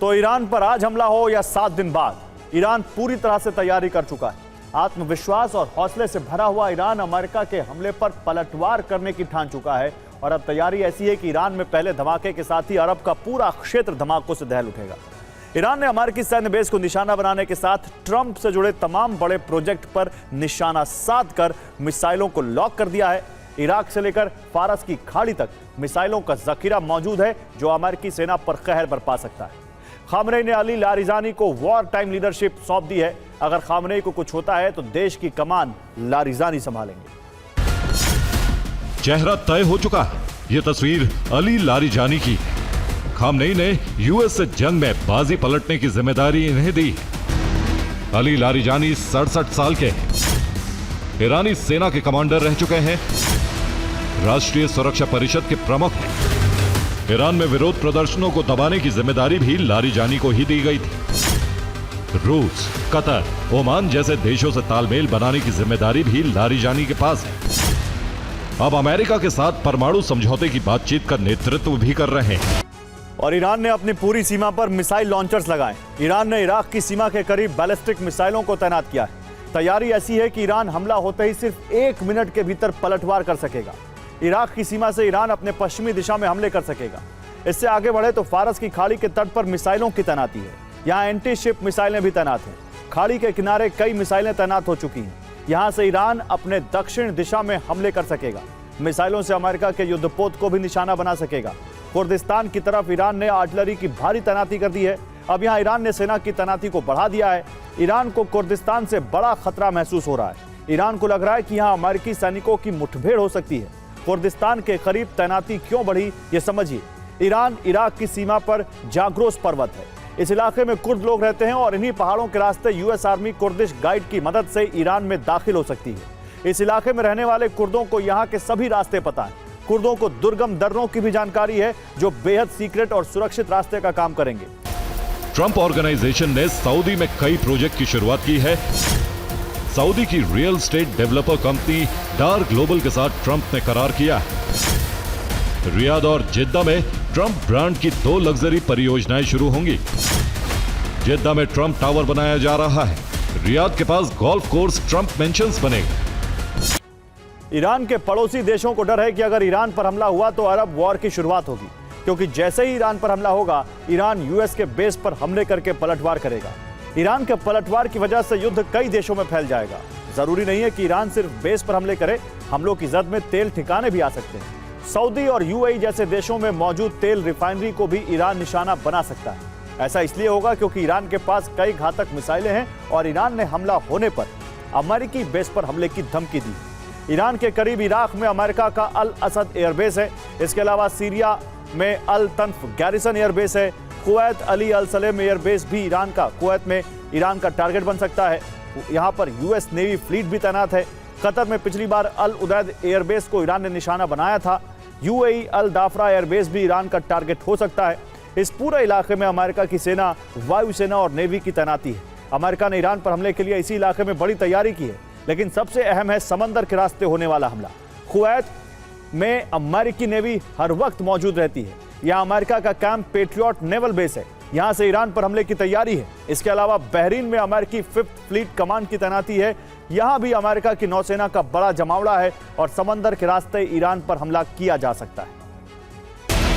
तो ईरान पर आज हमला हो या 7 दिन बाद, ईरान पूरी तरह से तैयारी कर चुका है। आत्मविश्वास और हौसले से भरा हुआ ईरान अमेरिका के हमले पर पलटवार करने की ठान चुका है और अब तैयारी ऐसी है कि ईरान में पहले धमाके के साथ ही अरब का पूरा क्षेत्र धमाकों से दहल उठेगा। ईरान ने अमेरिकी सैन्य बेस को निशाना बनाने के साथ ट्रंप से जुड़े तमाम बड़े प्रोजेक्ट पर निशाना साधकर मिसाइलों को लॉक कर दिया है। इराक से लेकर फारस की खाड़ी तक मिसाइलों का जखीरा मौजूद है जो अमेरिकी सेना पर कहर बरपा सकता है। खामनेई ने अली लारिजानी को वॉर टाइम लीडरशिप सौंप दी है। अगर खामनेई को कुछ होता है तो देश की कमान लारिजानी संभालेंगे। चेहरा तय हो चुका है। यह तस्वीर अली लारिजानी की। खामनेई ने यूएस से जंग में बाजी पलटने की जिम्मेदारी इन्हें दी। अली लारिजानी 67 साल के हैं। ईरानी सेना के कमांडर रह चुके हैं। राष्ट्रीय सुरक्षा परिषद के प्रमुख हैं। ईरान में विरोध प्रदर्शनों को दबाने की जिम्मेदारी भी लारिजानी को ही दी गई थी। रूस, कतर, ओमान जैसे देशों से तालमेल बनाने की जिम्मेदारी भी लारिजानी के पास है। अब अमेरिका के साथ परमाणु समझौते की बातचीत का नेतृत्व भी कर रहे हैं। और ईरान ने अपनी पूरी सीमा पर मिसाइल लॉन्चर्स लगाए। ईरान ने इराक की सीमा के करीब बैलिस्टिक मिसाइलों को तैनात किया है। तैयारी ऐसी है कि ईरान हमला होते ही सिर्फ 1 मिनट के भीतर पलटवार कर सकेगा। इराक की सीमा से ईरान अपने पश्चिमी दिशा में हमले कर सकेगा। इससे आगे बढ़े तो फारस की खाड़ी के तट पर मिसाइलों की तैनाती है। यहाँ एंटी शिप मिसाइलें भी तैनात हैं। खाड़ी के किनारे कई मिसाइलें तैनात हो चुकी हैं। यहाँ से ईरान अपने दक्षिण दिशा में हमले कर सकेगा। मिसाइलों से अमेरिका के युद्धपोत को भी निशाना बना सकेगा। कुर्दिस्तान की तरफ ईरान ने आर्टिलरी की भारी तैनाती कर दी है। अब यहाँ ईरान ने सेना की तैनाती को बढ़ा दिया है। ईरान को कुर्दिस्तान से बड़ा खतरा महसूस हो रहा है। ईरान को लग रहा है कि यहाँ अमेरिकी सैनिकों की मुठभेड़ हो सकती है। कुर्दिस्तान के करीब तैनाती क्यों बढ़ी ये समझिए। ईरान इराक की सीमा पर जाग्रोस पर्वत है। इस इलाके में कुर्द लोग रहते हैं और इन्हीं पहाड़ों के रास्ते यूएस आर्मी कुर्दिश गाइड की मदद से ईरान में दाखिल हो सकती है। इस इलाके में रहने वाले कुर्दों को यहाँ के सभी रास्ते पता है। कुर्दों को दुर्गम दर्रों की भी जानकारी है जो बेहद सीक्रेट और सुरक्षित रास्ते का काम करेंगे। ट्रंप ऑर्गेनाइजेशन ने सऊदी में कई प्रोजेक्ट की शुरुआत की है। सऊदी की रियल एस्टेट डेवलपर कंपनी डार ग्लोबल के साथ ट्रंप ने करार किया है। रियाद और जिद्दा में ट्रंप ब्रांड की 2 लग्जरी परियोजनाएं शुरू होंगी। जिद्दा में ट्रंप टावर बनाया जा रहा है। रियाद के पास गोल्फ कोर्स ट्रंप मेंशंस बनेगा। ईरान के पड़ोसी देशों को डर है कि अगर ईरान पर हमला हुआ तो अरब वॉर की शुरुआत होगी, क्योंकि जैसे ही ईरान पर हमला होगा ईरान यूएस के बेस पर हमले करके पलटवार करेगा। ईरान के पलटवार की वजह से युद्ध कई देशों में फैल जाएगा। जरूरी नहीं है कि ईरान सिर्फ बेस पर हमले करे, हमलों की जद में तेल ठिकाने भी आ सकते हैं। सऊदी और यूएई जैसे देशों में मौजूद तेल रिफाइनरी को भी ईरान निशाना बना सकता है। ऐसा इसलिए होगा क्योंकि ईरान के पास कई घातक मिसाइलें हैं और ईरान ने हमला होने पर अमेरिकी बेस पर हमले की धमकी दी। ईरान के करीब इराक में अमेरिका का अल असद एयरबेस है। इसके अलावा सीरिया में अल तन्फ गैरिसन एयरबेस है। कुवैत अली अल सलेम एयरबेस भी ईरान का कुवैत में ईरान का टारगेट बन सकता है। यहाँ पर यूएस नेवी फ्लीट भी तैनात है। कतर में पिछली बार अल उदैद एयरबेस को ईरान ने निशाना बनाया था। यूएई अल दाफरा एयरबेस भी ईरान का टारगेट हो सकता है। इस पूरे इलाके में अमेरिका की सेना, वायुसेना और नेवी की तैनाती है। अमेरिका ने ईरान पर हमले के लिए इसी इलाके में बड़ी तैयारी की है, लेकिन सबसे अहम है समंदर के रास्ते होने वाला हमला। कुवैत में अमेरिकी नेवी हर वक्त मौजूद रहती है। यहाँ अमेरिका का कैंप पेट्रियट नेवल बेस है। यहाँ से ईरान पर हमले की तैयारी है। इसके अलावा बहरीन में अमेरिकी 5th फ्लीट कमांड की तैनाती है। यहाँ भी अमेरिका की नौसेना का बड़ा जमावड़ा है और समंदर के रास्ते ईरान पर हमला किया जा सकता है।